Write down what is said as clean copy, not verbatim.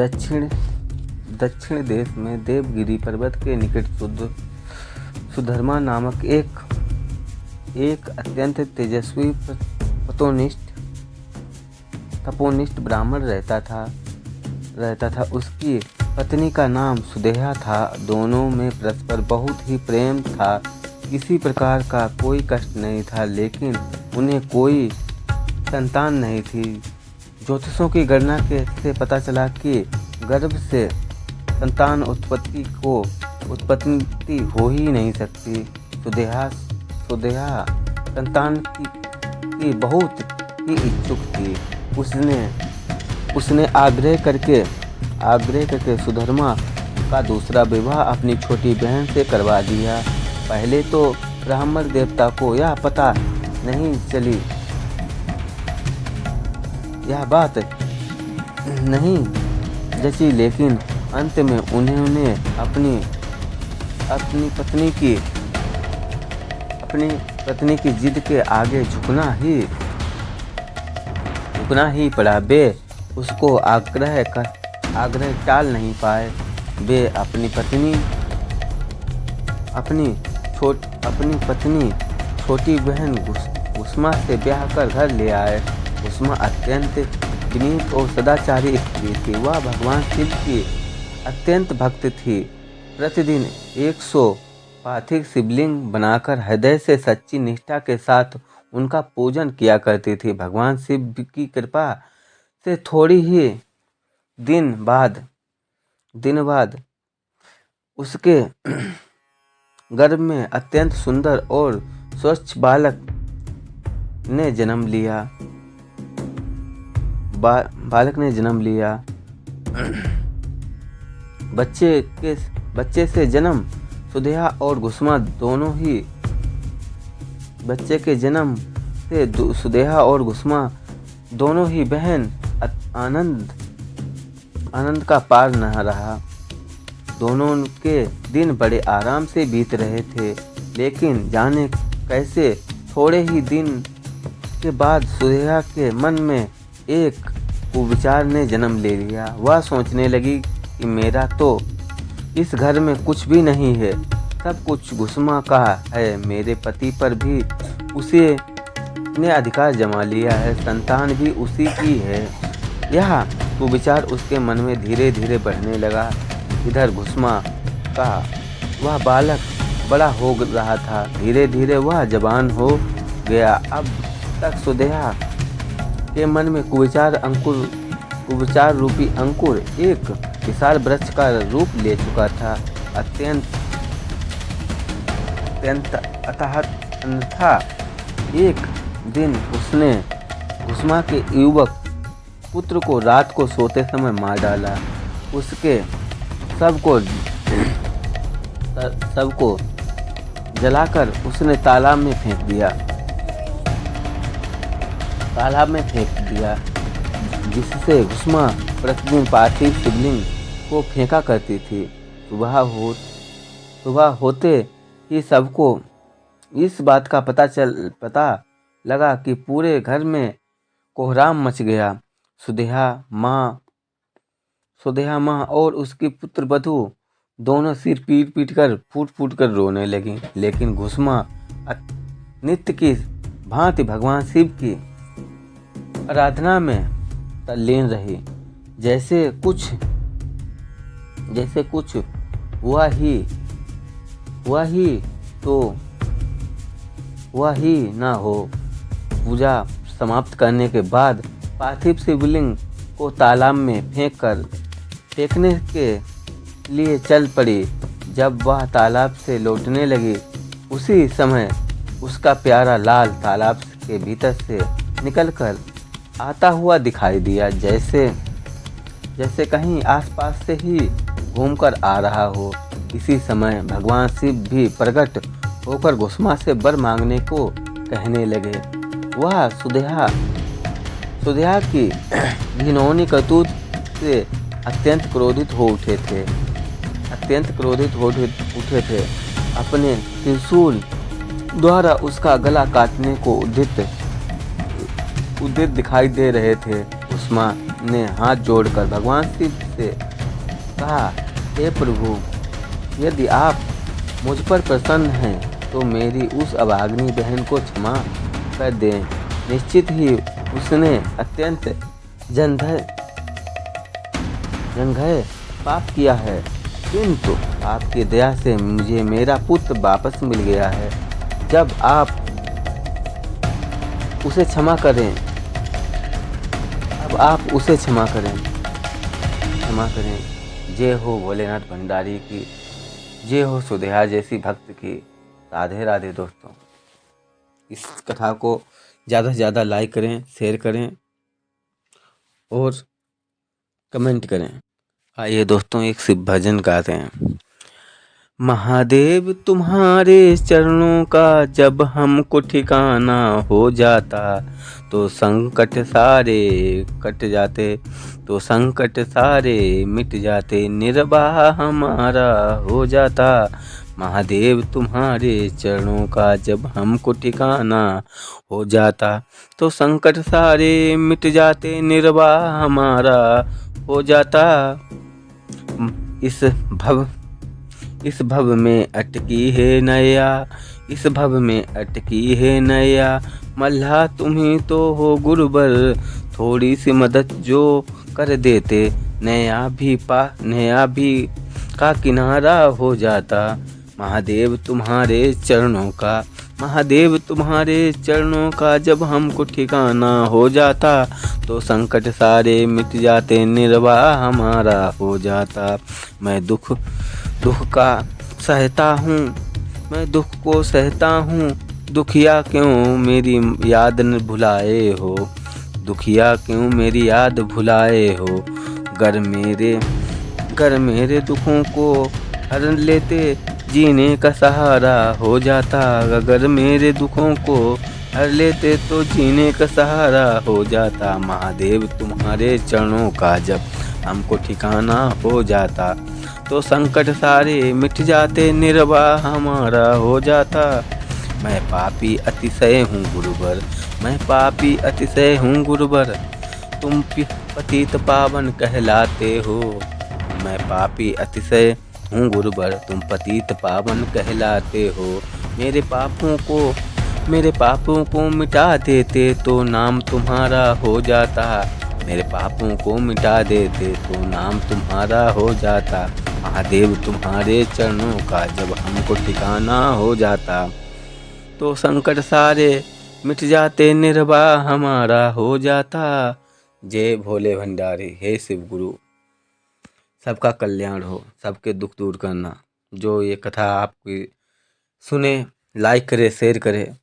दक्षिण दक्षिण देश में देवगिरी पर्वत के निकट सुधर्मा नामक एक अत्यंत तेजस्वी तपोनिष्ठ ब्राह्मण रहता था। उसकी पत्नी का नाम सुदेहा था। दोनों में परस्पर बहुत ही प्रेम था। किसी प्रकार का कोई कष्ट नहीं था, लेकिन उन्हें कोई संतान नहीं थी। ज्योतिषों की गणना से पता चला कि गर्भ से संतान उत्पत्ति हो ही नहीं सकती। सुदेहा संतान की बहुत ही इच्छुक थी। उसने आग्रह करके सुधर्मा का दूसरा विवाह अपनी छोटी बहन से करवा दिया। पहले तो ब्राह्मण देवता को यह पता नहीं चली, यह बात नहीं जची, लेकिन अंत में उन्होंने अपनी पत्नी की जिद के आगे झुकना ही पड़ा। वे उसको आग्रह टाल नहीं पाए। वे अपनी पत्नी छोटी बहन गुस्मा से ब्याह कर घर ले आए। गुस्मा अत्यंत विनीत और सदाचारी स्त्री थी। वह भगवान शिव की अत्यंत भक्त थी। प्रतिदिन 100 पार्थिव शिवलिंग बनाकर हृदय से सच्ची निष्ठा के साथ उनका पूजन किया करती थी। भगवान शिव की कृपा से थोड़ी ही दिन बाद उसके गर्भ में अत्यंत सुंदर और स्वच्छ बालक ने जन्म लिया। बच्चे से जन्म सुदेहा और गुस्मा दोनों ही बहन आनंद का पार न रहा। दोनों के दिन बड़े आराम से बीत रहे थे, लेकिन जाने कैसे थोड़े ही दिन के बाद सुदेहा के मन में एक कुविचार ने जन्म ले लिया। वह सोचने लगी कि मेरा तो इस घर में कुछ भी नहीं है, सब कुछ गुस्मा का है। मेरे पति पर भी उसी ने अधिकार जमा लिया है, संतान भी उसी की है। यह कुविचार उसके मन में धीरे धीरे बढ़ने लगा। इधर गुस्मा का वह बालक बड़ा हो रहा था। धीरे धीरे वह जवान हो गया। अब तक सुदेहा के मन में कुविचार रूपी अंकुर एक विशाल वृक्ष का रूप ले चुका था। अन्यथा एक दिन उसने गुस्मा के युवक पुत्र को रात को सोते समय मार डाला। उसके सबको जलाकर उसने तालाब में फेंक दिया, जिससे गुस्मा प्रतिदिन पार्थिव शिवलिंग को फेंका करती थी। सुबह होते ही सबको इस बात का पता लगा कि पूरे घर में कोहराम मच गया। सुदेहा माँ और उसकी पुत्र वधू दोनों सिर पीट कर फूट कर रोने लगी, लेकिन गुस्मा नित्य की भांति भगवान शिव की आराधना में तल्लीन रही। जैसे कुछ हुआ ही ना हो। पूजा समाप्त करने के बाद पार्थिव शिवलिंग को तालाब में फेंकने के लिए चल पड़ी। जब वह तालाब से लौटने लगी, उसी समय उसका प्यारा लाल तालाब के भीतर से निकलकर आता हुआ दिखाई दिया, जैसे कहीं आसपास से ही घूमकर आ रहा हो। इसी समय भगवान शिव भी प्रकट होकर गुस्मा से वर मांगने को कहने लगे। वह सुदेहा की घिनौनी करतूत से अत्यंत क्रोधित हो उठे थे। अपने त्रिशूल द्वारा उसका गला काटने को उद्यत दिखाई दे रहे थे। ने हाथ जोड़कर भगवान शिव से कहा, हे प्रभु, यदि आप मुझ पर प्रसन्न हैं तो मेरी उस अभागिनी बहन को क्षमा कर दें। निश्चित ही उसने अत्यंत जघन्य पाप किया है, किंतु आपकी दया से मुझे मेरा पुत्र वापस मिल गया है। जब आप उसे क्षमा करें, अब आप उसे क्षमा करें। जय हो भोलेनाथ भंडारी की, जय हो सुधेया जैसी भक्त की। राधे राधे दोस्तों। इस कथा को ज़्यादा से ज़्यादा लाइक करें, शेयर करें और कमेंट करें। आइए दोस्तों एक शिव भजन गाते हैं। महादेव तुम्हारे चरणों का जब हमको ठिकाना हो जाता तो संकट सारे कट जाते, मिट जाते, निर्वाह हमारा हो जाता। महादेव तुम्हारे चरणों का जब हमको ठिकाना हो जाता तो संकट सारे मिट जाते, निर्वाह हमारा हो जाता। इस भव में अटकी है नैया, मल्हा तुम्ही तो हो गुरुबर, थोड़ी सी मदद जो कर देते, नया भी का किनारा हो जाता। महादेव तुम्हारे चरणों का जब हमको ठिकाना हो जाता तो संकट सारे मिट जाते, निर्वाह हमारा हो जाता। मैं दुख को सहता हूँ, दुखिया क्यों मेरी याद न भुलाए हो, गर मेरे दुखों को हर लेते, जीने का सहारा हो जाता। अगर मेरे दुखों को हर लेते तो जीने का सहारा हो जाता। महादेव तुम्हारे चरणों का जब हमको ठिकाना हो जाता तो संकट सारे मिट जाते, निर्वाह हमारा हो जाता। मैं पापी अतिशय हूँ गुरुवर, तुम पतित पावन कहलाते हो। मैं पापी अतिशय हूँ गुरुवर, तुम पतित पावन कहलाते हो। मेरे पापों को मिटा देते तो नाम तुम्हारा हो जाता। महादेव तुम्हारे चरणों का जब हमको ठिकाना हो जाता तो संकट सारे मिट जाते, निर्वाह हमारा हो जाता। जय भोले भंडारी। हे शिव गुरु, सबका कल्याण हो, सबके दुख दूर करना। जो ये कथा आपकी सुने, लाइक करे, शेयर करे।